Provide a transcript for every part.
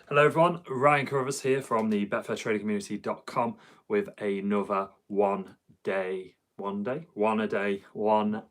Hello everyone, Ryan Carruthers here from the Betfair Trading Community.com with another one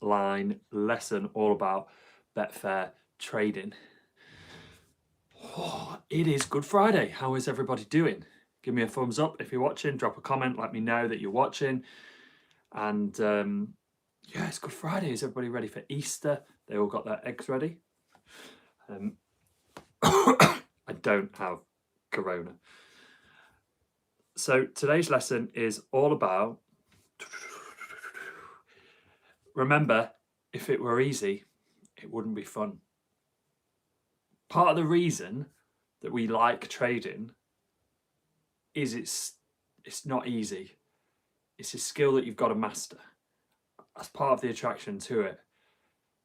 line lesson all about Betfair trading. Oh, it is Good Friday. How is everybody doing? Give me a thumbs up if you're watching, drop a comment, let me know that you're watching. And yeah, it's Good Friday. Is everybody ready for Easter? They all got their eggs ready. I don't have corona. So today's lesson is all about, remember, if it were easy, it wouldn't be fun. Part of the reason that we like trading is it's not easy. It's a skill that you've got to master. That's part of the attraction to it.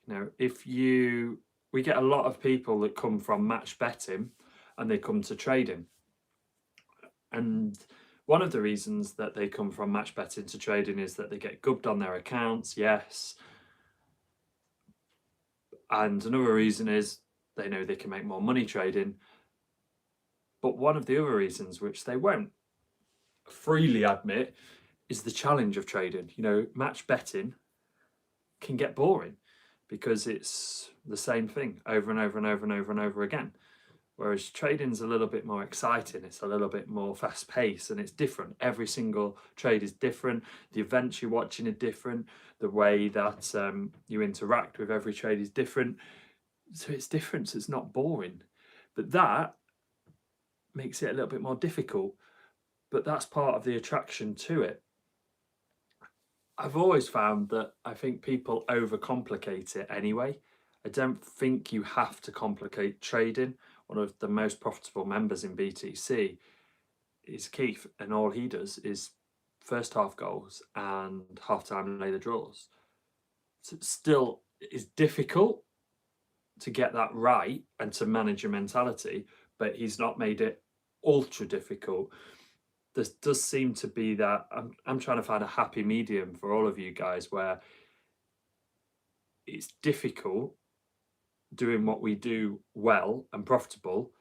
You know, we get a lot of people that come from match betting and they come to trading. And one of the reasons that they come from match betting to trading is that they get gubbed on their accounts, yes. And another reason is they know they can make more money trading. But one of the other reasons, which they won't freely admit, is the challenge of trading. You know, match betting can get boring because it's the same thing over and over and over and over and over again. Whereas trading's a little bit more exciting, it's a little bit more fast paced and it's different. Every single trade is different. The events you're watching are different. The way that you interact with every trade is different. So it's different, so it's not boring. But that makes it a little bit more difficult. But that's part of the attraction to it. I've always found that I think people overcomplicate it anyway. I don't think you have to complicate trading. One of the most profitable members in BTC is Keith, and all he does is first half goals and half time lay the draws. So it still is difficult to get that right and to manage your mentality, but he's not made it ultra difficult. There does seem to be that I'm trying to find a happy medium for all of you guys where it's difficult doing what we do well and profitable,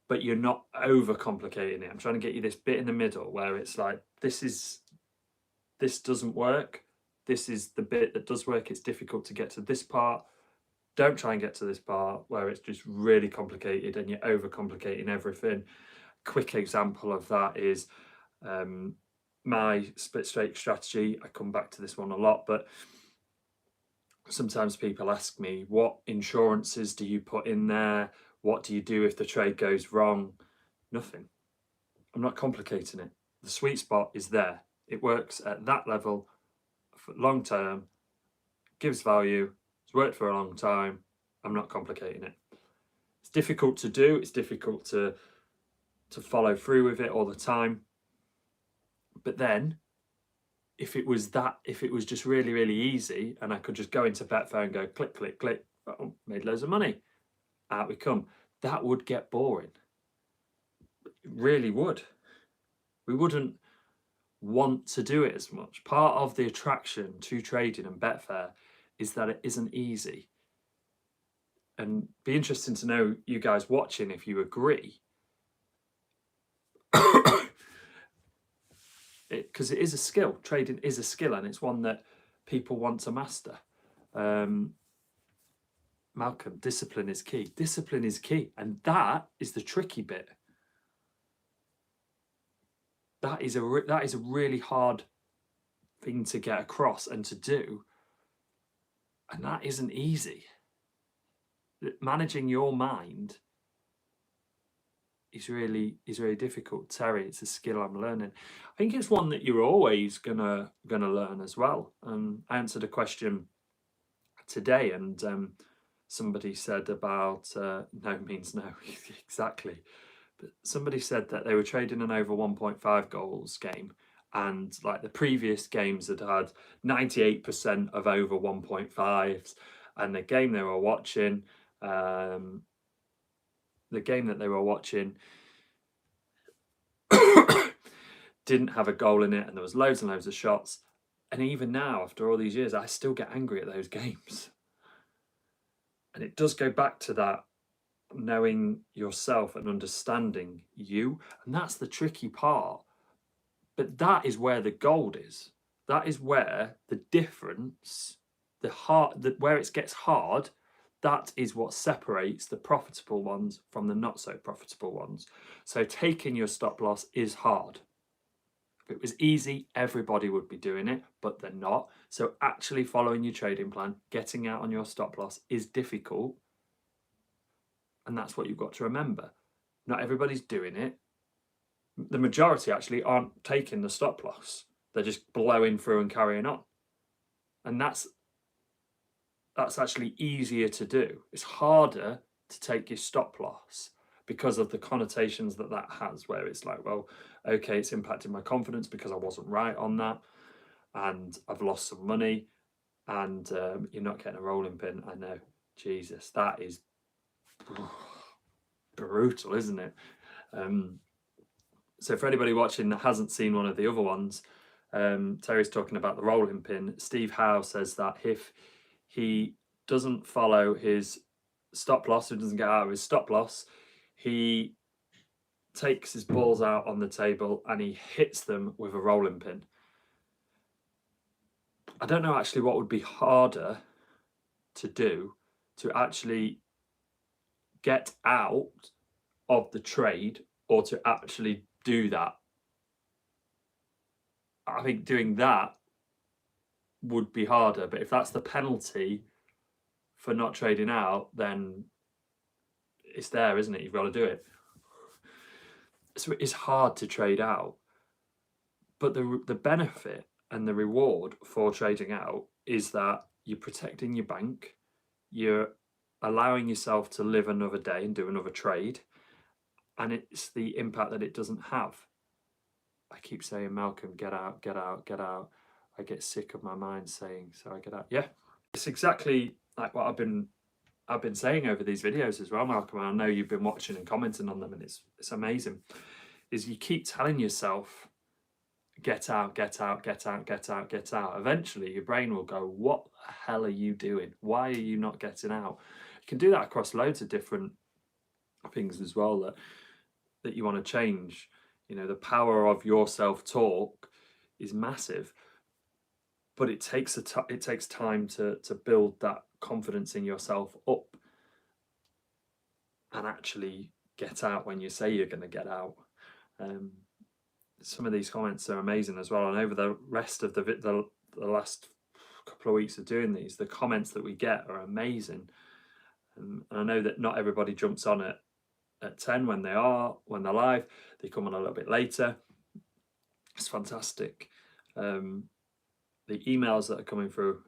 but you're not overcomplicating it. I'm trying to get you this bit in the middle where it's like, this doesn't work. This is the bit that does work. It's difficult to get to this part. Don't try and get to this part where it's just really complicated and you're overcomplicating everything. Quick example of that is my split straight strategy. I come back to this one a lot, but sometimes people ask me, what insurances do you put in there? What do you do if the trade goes wrong? Nothing. I'm not complicating it. The sweet spot is there. It works at that level for long term, gives value, it's worked for a long time. I'm not complicating it. It's difficult to do. It's difficult to follow through with it all the time. But then if it was just really, really easy and I could just go into Betfair and go click, click, click, oh, made loads of money, out we come, that would get boring. It really would. We wouldn't want to do it as much. Part of the attraction to trading and Betfair is that it isn't easy. And be interesting to know, you guys watching, if you agree. Because it is a skill. Trading is a skill, and it's one that people want to master. Malcolm, discipline is key. Discipline is key, and that is the tricky bit. That is a really hard thing to get across and to do, and that isn't easy. Managing your mind is really difficult. Terry, it's a skill I'm learning. I think it's one that you're always gonna learn as well. I answered a question today, and somebody said about no means no. Exactly. But somebody said that they were trading an over 1.5 goals game, and like the previous games had had 98% of over 1.5s, and the game they were watching, didn't have a goal in it, and there was loads and loads of shots. And even now, after all these years, I still get angry at those games. And it does go back to that knowing yourself and understanding you. And that's the tricky part. But that is where the gold is. That is where the difference, where it gets hard, that is what separates the profitable ones from the not so profitable ones. So taking your stop loss is hard. If it was easy, everybody would be doing it, but they're not. So actually following your trading plan, getting out on your stop loss is difficult. And that's what you've got to remember. Not everybody's doing it. The majority actually aren't taking the stop loss. They're just blowing through and carrying on. And that's actually easier to do. It's harder to take your stop loss because of the connotations that has, where it's like, well, okay, it's impacted my confidence because I wasn't right on that, and I've lost some money, and you're not getting a rolling pin. I know, Jesus, that is brutal, isn't it? So for anybody watching that hasn't seen one of the other ones, Terry's talking about the rolling pin. Steve Howe says that if he doesn't follow his stop loss, or doesn't get out of his stop loss, he takes his balls out on the table and he hits them with a rolling pin. I don't know actually what would be harder to do, to actually get out of the trade or to actually do that. I think doing that would be harder, but if that's the penalty for not trading out, then it's there, isn't it? You've got to do it. So it's hard to trade out, but the benefit and the reward for trading out is that you're protecting your bank, you're allowing yourself to live another day and do another trade, and it's the impact that it doesn't have. I keep saying, Malcolm, get out, get out, get out. I get sick of my mind saying, so I get out. Yeah, it's exactly like what I've been saying over these videos as well, Malcolm. I know you've been watching and commenting on them, and it's amazing. Is you keep telling yourself, get out, get out, get out, get out, get out. Eventually, your brain will go, what the hell are you doing? Why are you not getting out? You can do that across loads of different things as well that you want to change. You know, the power of your self-talk is massive, but it takes time to build that confidence in yourself up and actually get out when you say you're going to get out. Some of these comments are amazing as well, and over the rest of the last couple of weeks of doing these, the comments that we get are amazing. And I know that not everybody jumps on it at 10 when they're live. They come on a little bit later. It's fantastic. The emails that are coming through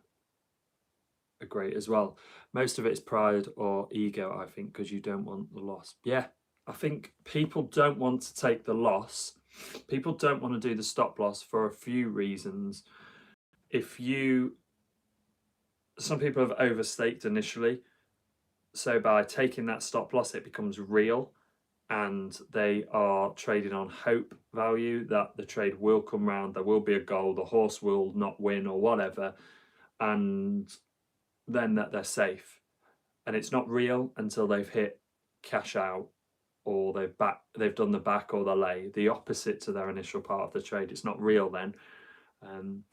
are great as well. Most of it is pride or ego, I think, because you don't want the loss. Yeah, I think people don't want to take the loss. People don't want to do the stop loss for a few reasons. Some people have overstaked initially. So by taking that stop loss, it becomes real, and they are trading on hope value that the trade will come round, there will be a goal, the horse will not win or whatever, and then that they're safe. And it's not real until they've hit cash out, or they've done the back or the lay, the opposite to their initial part of the trade. It's not real then. And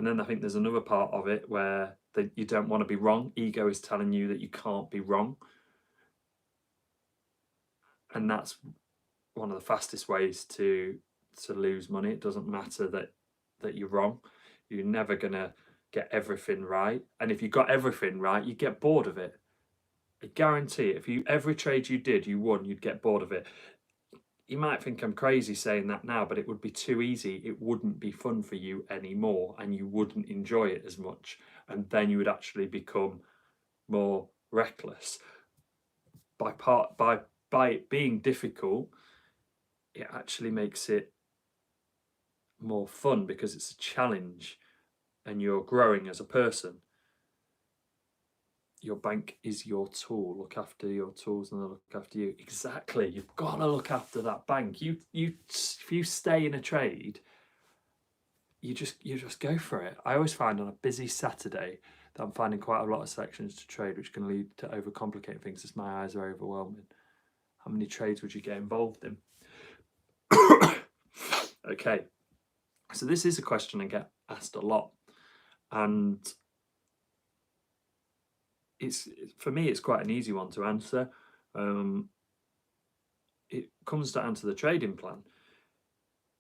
then I think there's another part of it where you don't want to be wrong. Ego is telling you that you can't be wrong. And that's one of the fastest ways to lose money. It doesn't matter that you're wrong. You're never going to get everything right. And if you got everything right, you get bored of it. I guarantee it. If every trade you did, you won, you'd get bored of it. You might think I'm crazy saying that now, but it would be too easy. It wouldn't be fun for you anymore, and you wouldn't enjoy it as much. And then you would actually become more reckless. By it being difficult, it actually makes it more fun because it's a challenge and you're growing as a person. Your bank is your tool. Look after your tools and they'll look after you. Exactly. You've got to look after that bank. If you stay in a trade, you just go for it. I always find on a busy Saturday that I'm finding quite a lot of sections to trade, which can lead to overcomplicating things as my eyes are overwhelming. how many trades would you get involved in? Okay, so this is a question I get asked a lot, and for me it's quite an easy one to answer. It comes down to the trading plan.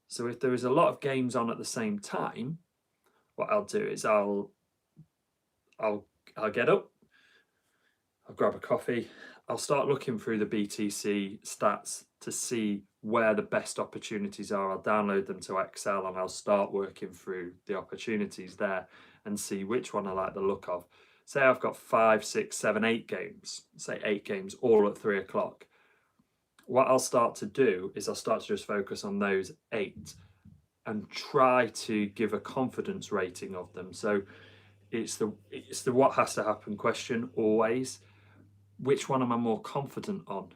So if there is a lot of games on at the same time, what I'll do is I'll get up, I'll grab a coffee, I'll start looking through the BTC stats to see where the best opportunities are. I'll download them to Excel and I'll start working through the opportunities there and see which one I like the look of. Say I've got 5, 6, 7, 8 games, say 8 games all at 3 o'clock. What I'll start to do is I'll start to just focus on those 8 and try to give a confidence rating of them. So it's the what has to happen question always. Which one am I more confident on?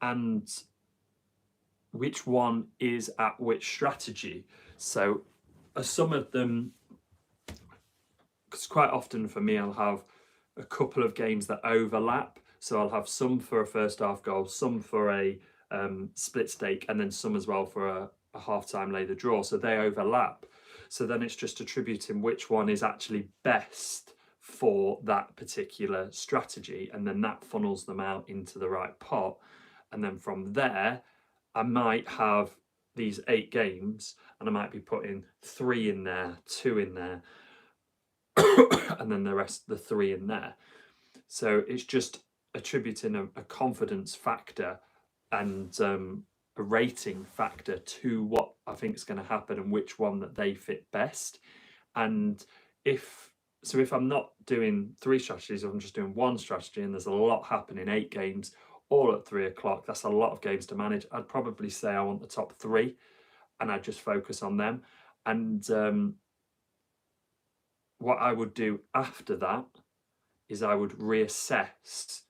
And which one is at which strategy? So some of them, because quite often for me, I'll have a couple of games that overlap. So I'll have some for a first half goal, some for a split stake, and then some as well for a half-time lay the draw. So they overlap. So then it's just attributing which one is actually best for that particular strategy, and then that funnels them out into the right pot. And then from there, I might have these 8 games and I might be putting 3 in there, 2 in there, and then the rest, the 3 in there. So it's just attributing a confidence factor and a rating factor to what I think is going to happen and which one that they fit best. And if I'm not doing 3 strategies, I'm just doing 1 strategy and there's a lot happening, 8 games all at 3 o'clock, that's a lot of games to manage. I'd probably say I want the top 3 and I'd just focus on them. And what I would do after that is I would reassess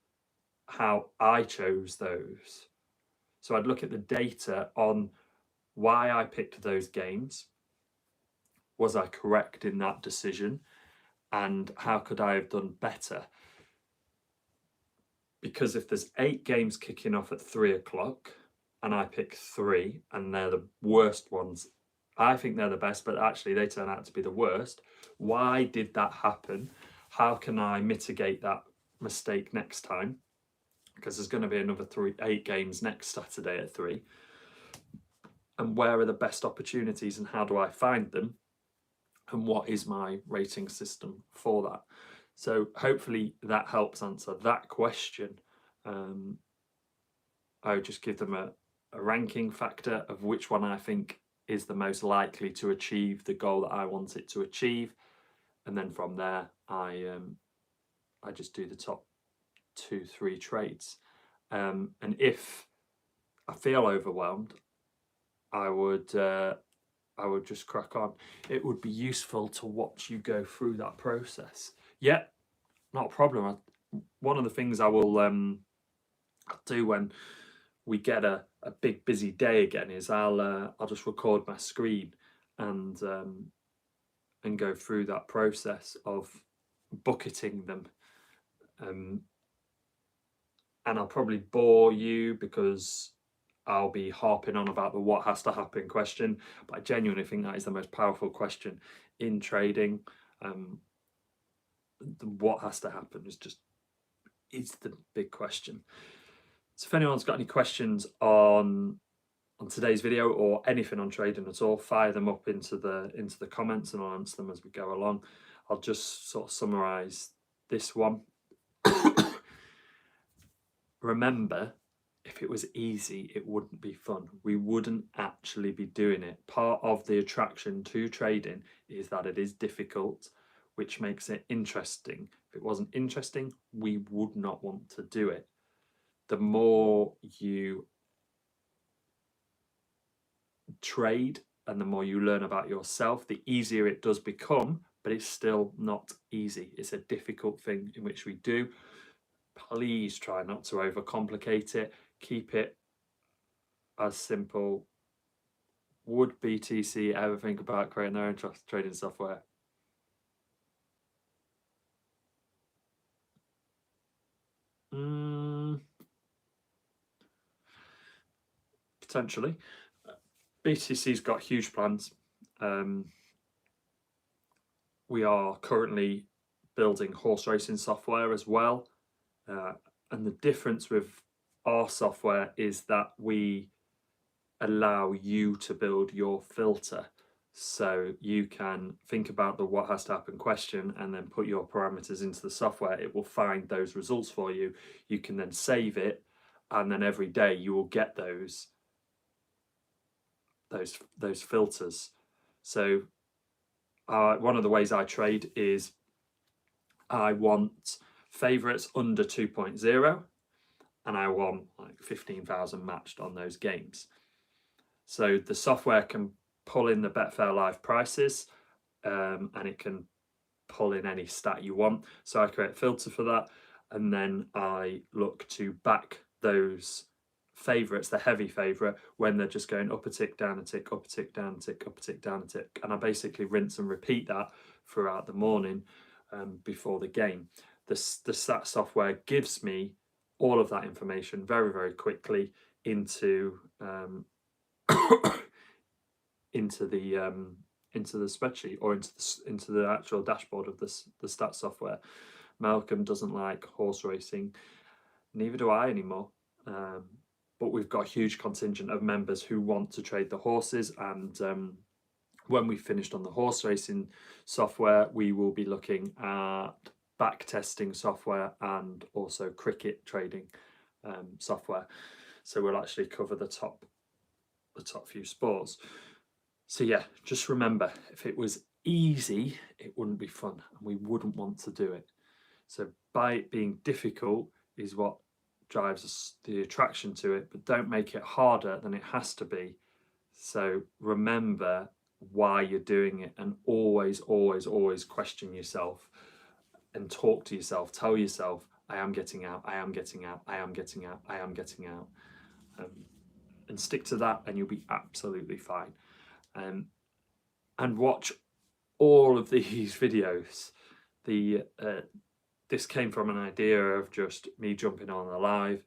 how I chose those. So I'd look at the data on why I picked those games. Was I correct in that decision? And how could I have done better? Because if there's 8 games kicking off at 3 o'clock and I pick 3 and they're the worst ones, I think they're the best, but actually they turn out to be the worst. Why did that happen? How can I mitigate that mistake next time? Because there's going to be another 8 games next Saturday at 3. And where are the best opportunities and how do I find them? And what is my rating system for that? So hopefully that helps answer that question. I would just give them a ranking factor of which one I think is the most likely to achieve the goal that I want it to achieve. And then from there, I just do the top 2-3 trades. And if I feel overwhelmed, I would just crack on. It would be useful to watch you go through that process. Yeah, not a problem. One of the things I will do when we get a big busy day again is I'll just record my screen and go through that process of bucketing them. And I'll probably bore you because I'll be harping on about the what has to happen question, but I genuinely think that is the most powerful question in trading. The what has to happen is the big question. So if anyone's got any questions on today's video or anything on trading at all, fire them up into the comments and I'll answer them as we go along. I'll just sort of summarize this one. Remember, if it was easy, it wouldn't be fun. We wouldn't actually be doing it. Part of the attraction to trading is that it is difficult, which makes it interesting. If it wasn't interesting, we would not want to do it. The more you trade and the more you learn about yourself, the easier it does become, but it's still not easy. It's a difficult thing in which we do. Please try not to overcomplicate it. Keep it as simple. Would BTC ever think about creating their own trading software? potentially. BTC's got huge plans. We are currently building horse racing software as well. And the difference with our software is that we allow you to build your filter. So you can think about the what has to happen question and then put your parameters into the software. It will find those results for you. You can then save it, and then every day you will get those filters. So one of the ways I trade is I want favorites under 2.0 and I want like 15,000 matched on those games. So the software can pull in the Betfair live prices, and it can pull in any stat you want. So I create a filter for that, and then I look to back those favourites, the heavy favourite, when they're just going up a tick, down a tick, up a tick, down a tick, up a tick, down a tick. And I basically rinse and repeat that throughout the morning before the game. The stat software gives me all of that information very, very quickly into into the spreadsheet or into the actual dashboard of the stat software. Malcolm doesn't like horse racing, neither do I anymore. But we've got a huge contingent of members who want to trade the horses, and when we finished on the horse racing software, we will be looking at back testing software and also cricket trading software. So we'll actually cover the top few sports. So yeah, just remember, if it was easy, it wouldn't be fun and we wouldn't want to do it. So by it being difficult is what drives us, the attraction to it, but don't make it harder than it has to be. So remember why you're doing it, and always, always, always question yourself and talk to yourself. Tell yourself, I am getting out, I am getting out, I am getting out, I am getting out. And stick to that and you'll be absolutely fine. And watch all of these videos. This came from an idea of just me jumping on a live.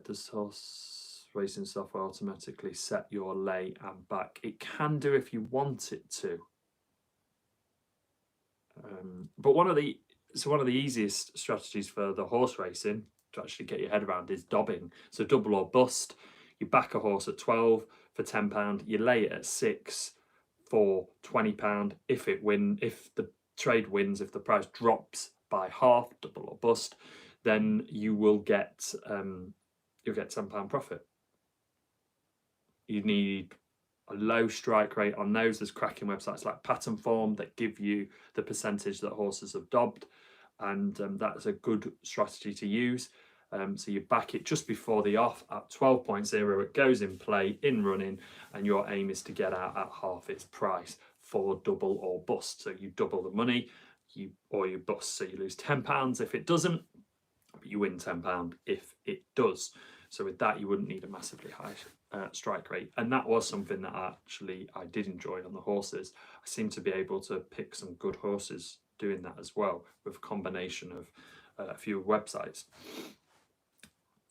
Does horse racing software automatically set your lay and back? It can do if you want it to. But one of the easiest strategies for the horse racing to actually get your head around is dobbing. So double or bust. You back a horse at 12 for £10. You lay it at 6 for £20. If the trade wins, if the price drops by half, double or bust, then you will get you'll get £10 profit. You need a low strike rate on those. There's cracking websites like Pattern Form that give you the percentage that horses have dobbed, and that's a good strategy to use. So you back it just before the off at 12.0, it goes in play, in running, and your aim is to get out at half its price for double or bust. So you double the money, or you bust, so you lose £10 if it doesn't, but you win £10 if it does. So with that, you wouldn't need a massively high strike rate. And that was something that I did enjoy on the horses. I seem to be able to pick some good horses doing that as well, with a combination of a few websites.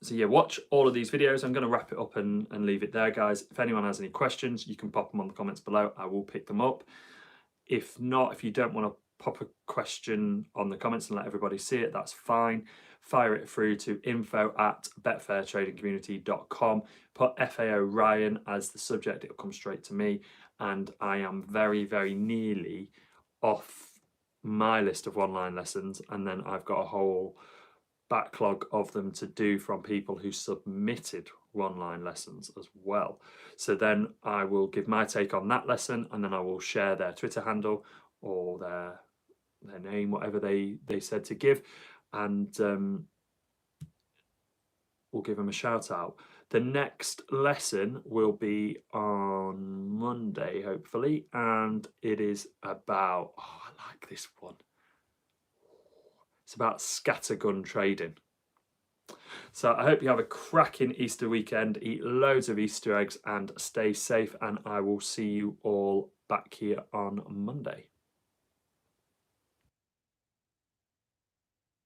So yeah, watch all of these videos. I'm going to wrap it up and leave it there, guys. If anyone has any questions, you can pop them on the comments below. I will pick them up. If not, if you don't want to pop a question on the comments and let everybody see it, that's fine. Fire it through to info@betfairtradingcommunity.com. Put FAO Ryan as the subject, it'll come straight to me. And I am very, very nearly off my list of online lessons. And then I've got a whole backlog of them to do from people who submitted online lessons as well. So then I will give my take on that lesson, and then I will share their Twitter handle or their name, whatever they said to give, and we'll give them a shout out. The next lesson will be on Monday, hopefully, and it is about, I like this one. It's about scattergun trading. So I hope you have a cracking Easter weekend, eat loads of Easter eggs and stay safe, and I will see you all back here on Monday.